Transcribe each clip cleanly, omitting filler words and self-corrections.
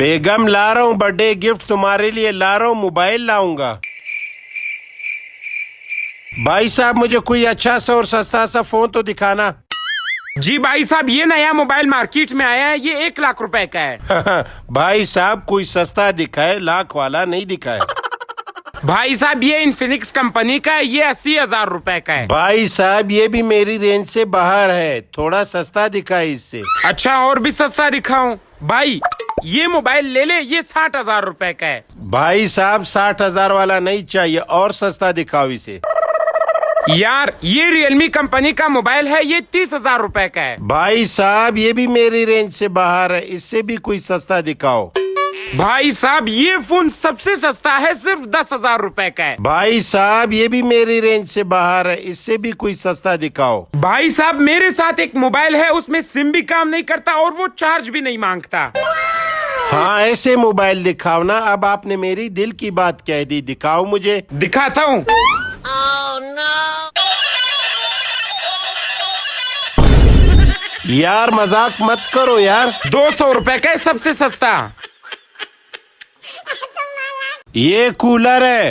बेगम ला रहा हूँ birthday gift तुम्हारे लिए, ला रहा हूँ मोबाइल लाऊंगा। भाई साहब मुझे कोई अच्छा सा और सस्ता सा फोन तो दिखाना। जी भाई साहब, ये नया मोबाइल मार्केट में आया है, ये 1 लाख रुपए का है। भाई साहब कोई सस्ता दिखाए, लाख वाला नहीं दिखाए। भाई साहब ये इन्फिनिक्स कंपनी का है, ये 80,000 रुपए का है। भाई साहब ये भी मेरी रेंज से बाहर है, थोड़ा सस्ता दिखाए इससे। अच्छा और भी सस्ता दिखाऊं? भाई ये मोबाइल ले ले, ये 60,000 रुपए का है। भाई साहब 60,000 वाला नहीं चाहिए, और सस्ता दिखाओ इसे। यार ये रियलमी कंपनी का मोबाइल है, ये 30,000 रुपए का है। भाई साहब ये भी मेरी रेंज से बाहर है, इससे भी कोई सस्ता दिखाओ। भाई साहब ये फोन सबसे सस्ता है, सिर्फ 10,000 रुपए का है। भाई साहब ये भी मेरी रेंज से बाहर है, इससे भी कोई सस्ता दिखाओ। भाई साहब मेरे साथ एक मोबाइल है, उसमें सिम भी काम नहीं करता और वो चार्ज भी नहीं मांगता। हाँ ऐसे मोबाइल दिखाओ ना। अब आपने मेरी दिल की बात कह दी, दिखाओ मुझे। दिखाता हूँ। यार मजाक मत करो यार। 200 रुपए का है, सबसे सस्ता। ये कूलर है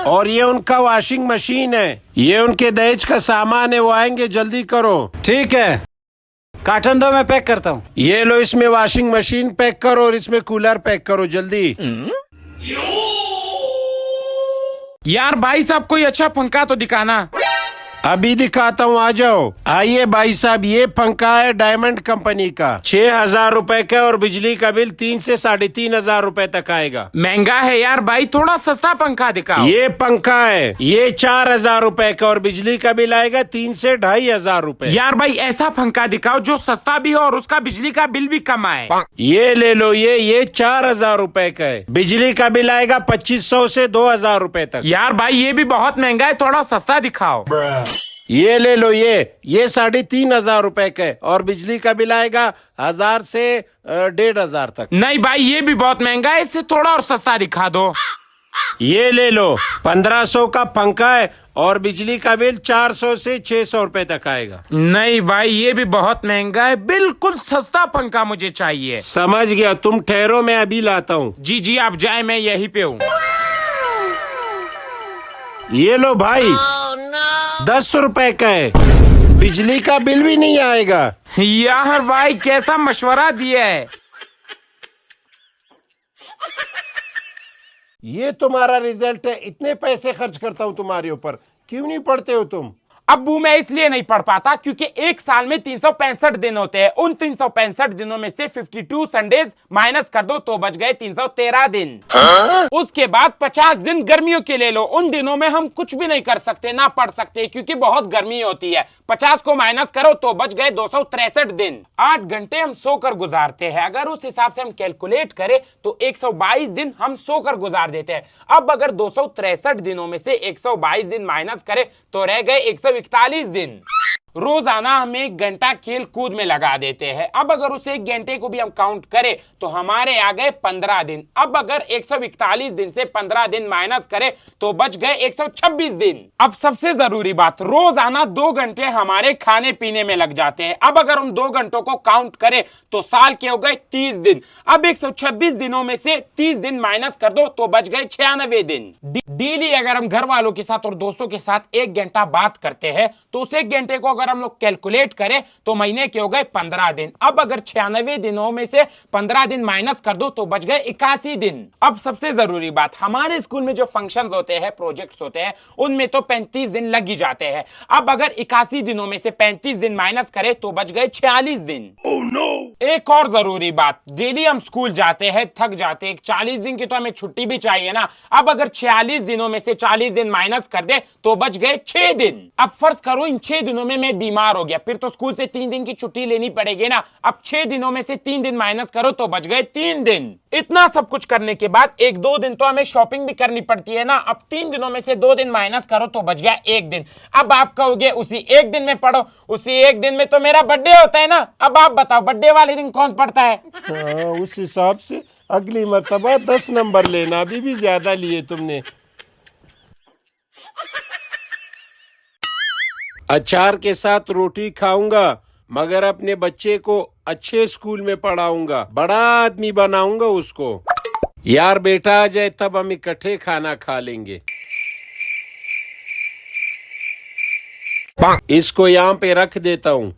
और ये उनका वॉशिंग मशीन है, ये उनके दहेज का सामान है, वो आएंगे, जल्दी करो। ठीक है, कार्टन दो, मैं पैक करता हूँ। ये लो, इसमें वॉशिंग मशीन पैक करो और इसमें कूलर पैक करो जल्दी। यार भाई साहब कोई अच्छा पंखा तो दिखाना। अभी दिखाता हूँ, आ जाओ। आइए भाई साहब, ये पंखा है डायमंड कंपनी का, 6,000 रुपए का और बिजली का बिल 3 से 3,500 रुपए तक आएगा। महंगा है यार भाई, थोड़ा सस्ता पंखा दिखाओ। ये पंखा है, ये 4,000 रुपए का और बिजली का बिल आएगा 3 से 2,500 रुपए। यार भाई ऐसा पंखा दिखाओ जो सस्ता भी हो और उसका बिजली का बिल भी कम आए। ये ले लो, ये 4,000 रुपए का है, बिजली का बिल आएगा 2,500 से 2,000 रुपए तक। यार भाई ये भी बहुत महंगा है, थोड़ा सस्ता दिखाओ। ये ले लो, ये 3,500 रुपए का है और बिजली का बिल आएगा 1,000 से 1,500 तक। नहीं भाई ये भी बहुत महंगा है, इससे थोड़ा और सस्ता दिखा दो। ये ले लो, 1,500 का पंखा है और बिजली का बिल 400 से 600 रुपए तक आएगा। नहीं भाई ये भी बहुत महंगा है, बिल्कुल सस्ता पंखा मुझे चाहिए। समझ गया, तुम ठहरो, मैं अभी लाता हूँ। जी जी आप जाए, मैं यहीं पे हूँ। ये लो भाई, 10 रुपए का है, बिजली का बिल भी नहीं आएगा। यार भाई कैसा मशवरा दिया है। ये तुम्हारा रिजल्ट है, इतने पैसे खर्च करता हूँ तुम्हारे ऊपर, क्यों नहीं पढ़ते हो तुम? अब्बू मैं इसलिए नहीं पढ़ पाता क्योंकि एक साल में 365 दिन होते हैं, उन 365 दिनों में से 52 संडेज माइनस कर दो तो बच गए 313 दिन। उसके बाद 50 दिन गर्मियों के ले लो, उन दिनों में हम कुछ भी नहीं कर सकते, ना पढ़ सकते क्योंकि बहुत गर्मी होती है। 50 को माइनस करो तो बच गए 263 दिन। 8 घंटे हम सोकर गुजारते हैं, अगर उस हिसाब से हम कैलकुलेट करें तो 122 दिन हम सोकर गुजार देते हैं। अब अगर 263 दिनों में से 122 दिन माइनस करें तो रह गए 141 दिन। रोजाना हम 1 घंटा खेल कूद में लगा देते हैं, अब अगर उस 1 घंटे को भी हम काउंट करें तो हमारे आ गए 15 दिन। अब अगर 141 दिन से 15 दिन माइनस करें तो बच गए 126 दिन। अब सबसे जरूरी बात, रोजाना 2 घंटे हमारे खाने पीने में लग जाते हैं, अब अगर हम 2 घंटों को काउंट करें तो साल के हो गए 30 दिन। अब 126 दिनों में से 30 दिन माइनस कर दो तो बच गए 96 दिन। डेली अगर हम घर वालों के साथ और दोस्तों के साथ 1 घंटा बात करते हैं तो उस 1 घंटे को अगर हम लोग कैलकुलेट करें तो महीने के हो गए 15 दिन। अब अगर 96 दिनों में से 15 दिन माइनस कर दो तो बच गए 81 दिन। अब सबसे जरूरी बात, हमारे स्कूल में जो फंक्शंस होते हैं, प्रोजेक्ट्स होते हैं, उनमें तो 35 दिन लग ही जाते हैं। अब अगर 81 दिनों में से 35 दिन माइनस करें तो बच गए 46 दिन। Oh no! एक और जरूरी बात, डेली हम स्कूल जाते हैं, थक जाते हैं, 40 दिन की तो हमें छुट्टी भी चाहिए ना। अब अगर 46 दिनों में से 40 दिन माइनस कर दे तो बच गए 6 दिन। अब फर्ज करो इन 6 दिनों में मैं बीमार हो गया, फिर तो स्कूल से 3 दिन की छुट्टी लेनी पड़ेगी ना। अब 6 दिनों में से 3 दिन माइनस करो तो बच गए 3 दिन। इतना सब कुछ करने के बाद 1-2 दिन तो हमें शॉपिंग भी करनी पड़ती है ना। अब 3 दिनों में से 2 दिन माइनस करो तो बच गया 1 दिन। अब आप कहोगे उसी 1 दिन में पढ़ो, उसी 1 दिन में तो मेरा बर्थडे होता है ना। अब आप बताओ बर्थडे वाले दिन कौन पढ़ता है? उस हिसाब से अगली मर्तबा 10 नंबर लेना, अभी भी ज्यादा लिए तुमने। अचार के साथ रोटी खाऊंगा, मगर अपने बच्चे को अच्छे स्कूल में पढ़ाऊंगा, बड़ा आदमी बनाऊंगा उसको। यार बेटा आ जाए तब हम इकट्ठे खाना खा लेंगे। इसको यहाँ पे रख देता हूँ।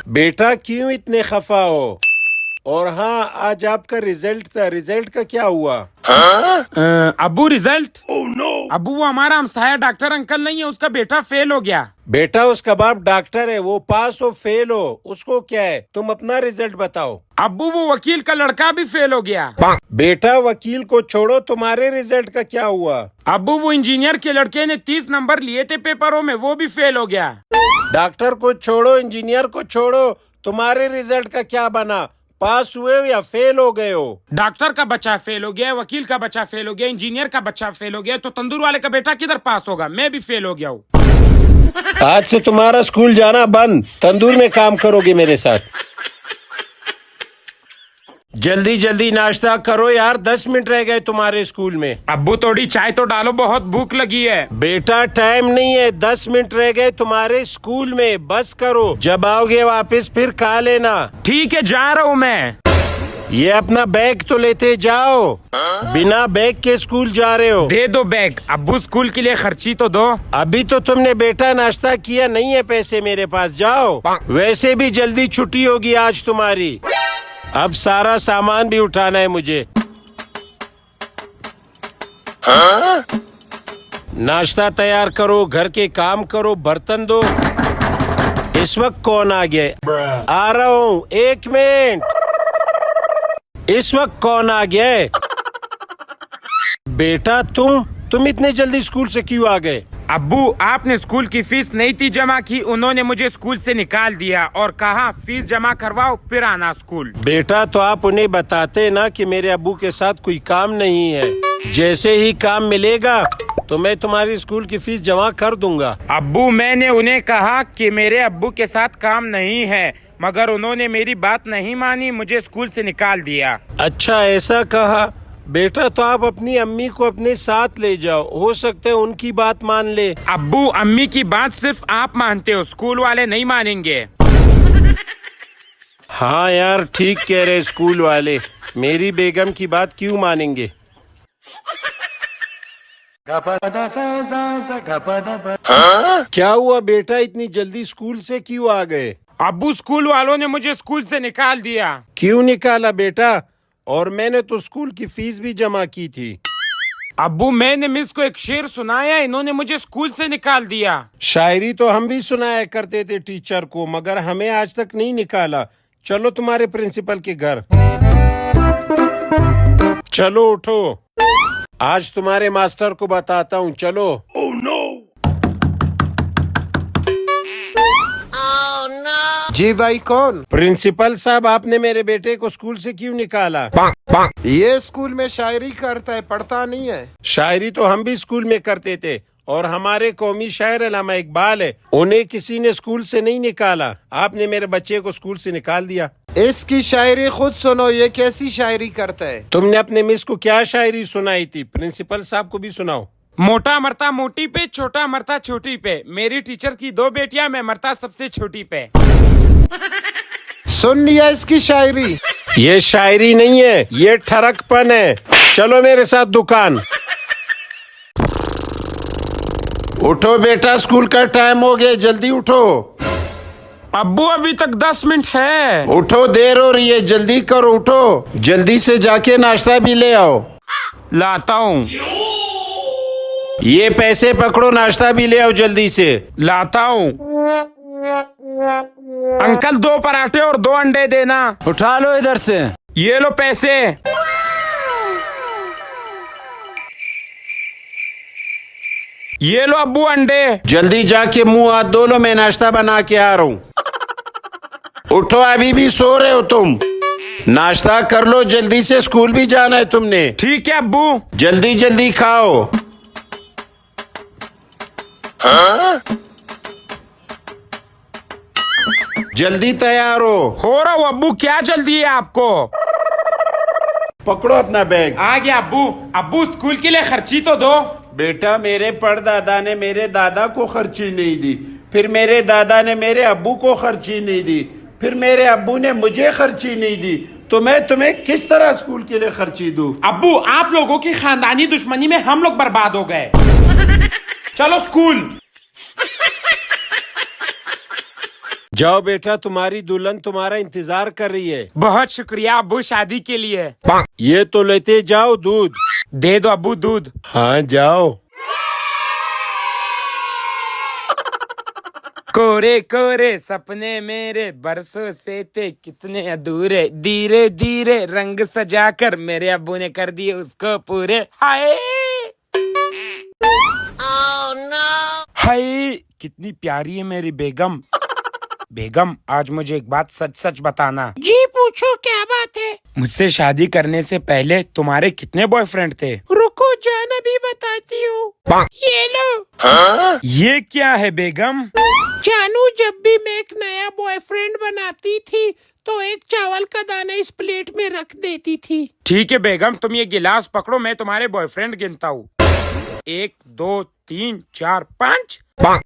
बेटा क्यों इतने खफा हो? और हाँ, आज आपका रिजल्ट था, रिजल्ट का क्या हुआ? अब्बू रिजल्ट? अब्बू वो हमारा हमसाया डॉक्टर अंकल नहीं है, उसका बेटा फेल हो गया। बेटा उसका बाप डॉक्टर है, वो पास हो फेल हो उसको क्या है? तुम अपना रिजल्ट बताओ। अब्बू वो वकील का लड़का भी फेल हो गया। बेटा वकील को छोड़ो, तुम्हारे रिजल्ट का क्या हुआ? अब्बू वो इंजीनियर के लड़के ने 30 नंबर लिए थे पेपरों में, वो भी फेल हो गया। डॉक्टर को छोड़ो, इंजीनियर को छोड़ो, तुम्हारे रिजल्ट का क्या बना? पास हुए हो या फेल हो गए हो? डॉक्टर का बच्चा फेल हो गया, वकील का बच्चा फेल हो गया, इंजीनियर का बच्चा फेल हो गया, तो तंदूर वाले का बेटा किधर पास होगा? मैं भी फेल हो गया हूँ। आज से तुम्हारा स्कूल जाना बंद, तंदूर में काम करोगे मेरे साथ। जल्दी जल्दी नाश्ता करो यार, 10 मिनट रह गए तुम्हारे स्कूल में। अब्बू थोड़ी चाय तो डालो, बहुत भूख लगी है। बेटा टाइम नहीं है, 10 मिनट रह गए तुम्हारे स्कूल में, बस करो। जब आओगे वापस फिर खा लेना। ठीक है, जा रहा हूँ मैं। ये अपना बैग तो लेते जाओ, बिना बैग के स्कूल जा रहे हो। दे दो बैग, अब्बू स्कूल के लिए खर्ची तो दो। अभी तो तुमने बेटा नाश्ता किया, नहीं है पैसे मेरे पास, जाओ। वैसे भी जल्दी छुट्टी होगी आज तुम्हारी। अब सारा सामान भी उठाना है मुझे। नाश्ता तैयार करो, घर के काम करो, बर्तन दो। इस वक्त कौन आ गया? आ रहा हूँ, 1 मिनट। इस वक्त कौन आ गया है? बेटा तुम इतने जल्दी स्कूल से क्यों आ गए? अब्बू आपने स्कूल की फीस नहीं थी जमा की, उन्होंने मुझे स्कूल से निकाल दिया और कहा फीस जमा करवाओ फिर आना स्कूल। बेटा तो आप उन्हें बताते ना कि मेरे अब्बू के साथ कोई काम नहीं है। जैसे ही काम मिलेगा तो मैं तुम्हारी स्कूल की फीस जमा कर दूंगा। अब्बू मैंने उन्हें कहा कि मेरे अब्बू के साथ काम नहीं है, मगर उन्होंने मेरी बात नहीं मानी, मुझे स्कूल से निकाल दिया। अच्छा ऐसा कहा? बेटा तो आप अपनी अम्मी को अपने साथ ले जाओ, हो सकता है उनकी बात मान ले। अब्बू अम्मी की बात सिर्फ आप मानते हो, स्कूल वाले नहीं मानेंगे। हाँ यार ठीक कह रहे स्कूल वाले, मेरी बेगम की बात क्यों मानेंगे? क्या हुआ बेटा, इतनी जल्दी स्कूल से क्यों आ गए? अब्बू स्कूल वालों ने मुझे स्कूल से निकाल दिया। क्यों निकाला बेटा? और मैंने तो स्कूल की फीस भी जमा की थी। अब्बू मैंने मिस को एक शेर सुनाया, इन्होंने मुझे स्कूल से निकाल दिया। शायरी तो हम भी सुनाया करते थे टीचर को, मगर हमें आज तक नहीं निकाला। चलो तुम्हारे प्रिंसिपल के घर। चलो उठो, आज तुम्हारे मास्टर को बताता हूँ, चलो। जी भाई कौन? प्रिंसिपल साहब, आपने मेरे बेटे को स्कूल से क्यों निकाला? ये स्कूल में शायरी करता है, पढ़ता नहीं है। शायरी तो हम भी स्कूल में करते थे, और हमारे कौमी शायर अल्लामा इकबाल है, उन्हें किसी ने स्कूल से नहीं निकाला। आपने मेरे बच्चे को स्कूल से निकाल दिया। इसकी शायरी खुद सुनो, ये कैसी शायरी करता है। तुमने अपने मिस को क्या शायरी सुनाई थी? प्रिंसिपल साहब को भी सुनाओ। मोटा मरता मोटी पे, छोटा मरता छोटी पे, मेरी टीचर की 2 बेटियां, मैं मरता सबसे छोटी पे। सुन लिया इसकी शायरी? ये शायरी नहीं है, ये ठरकपन है। चलो मेरे साथ दुकान। उठो बेटा, स्कूल का टाइम हो गया, जल्दी उठो। अब्बू अभी तक 10 मिनट है। उठो, देर हो रही है, जल्दी करो, उठो। जल्दी से जाके नाश्ता भी ले आओ। लाता हूँ। ये पैसे पकड़ो, नाश्ता भी ले आओ जल्दी से। लाता हूँ। अंकल 2 पराठे और 2 अंडे देना। उठा लो इधर से। ये लो पैसे। ये लो अब्बू अंडे। जल्दी जाके मुंह हाथ धो लो, मैं नाश्ता बना के आ रहा हूँ। उठो, अभी भी सो रहे हो तुम? नाश्ता कर लो जल्दी से, स्कूल भी जाना है तुमने। ठीक है अब्बू। जल्दी जल्दी खाओ। जल्दी तैयार हो रहा हूँ अब्बू, क्या जल्दी है आपको? पकड़ो अपना बैग। आ गया अब्बू। अब्बू स्कूल के लिए खर्ची तो दो। बेटा मेरे परदादा ने मेरे दादा को खर्ची नहीं दी, फिर मेरे दादा ने मेरे अब्बू को खर्ची नहीं दी, फिर मेरे अब्बू ने मुझे खर्ची नहीं दी, तो मैं तुम्हें किस तरह स्कूल के लिए खर्ची दूं? अब्बू आप लोगों की खानदानी दुश्मनी में हम लोग बर्बाद हो गए। चलो स्कूल। जाओ बेटा, तुम्हारी दुल्हन तुम्हारा इंतजार कर रही है। बहुत शुक्रिया अब्बू शादी के लिए। ये तो लेते जाओ दूध। दे दो अब्बू दूध। हाँ जाओ। कोरे कोरे सपने मेरे बरसों से थे कितने अधूरे, धीरे धीरे रंग सजाकर मेरे अब्बू ने कर दिए उसको पूरे। हाय हाय कितनी प्यारी है मेरी बेगम। बेगम आज मुझे एक बात सच सच बताना। जी पूछो, क्या बात है? मुझसे शादी करने से पहले तुम्हारे कितने बॉयफ्रेंड थे? रुको जान, अभी बताती हूँ। ये लो। ये क्या है बेगम? जानू, जब भी मैं एक नया बॉयफ्रेंड बनाती थी तो एक चावल का दाना इस प्लेट में रख देती थी। ठीक है बेगम, तुम ये गिलास पकड़ो, मैं तुम्हारे बॉयफ्रेंड गिनता हूँ। 1 2 3 4 5।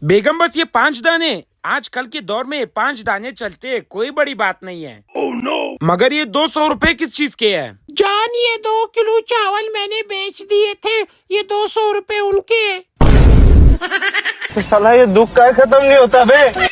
बेगम बस ये 5 दाने? आजकल के दौर में 5 दाने चलते हैं, कोई बड़ी बात नहीं है। Oh, no. मगर ये 200 रुपए किस चीज के है? जान, ये 2 किलो चावल मैंने बेच दिए थे, ये 200 रुपए उनके हैं। साला ये दुख का खत्म नहीं होता बे।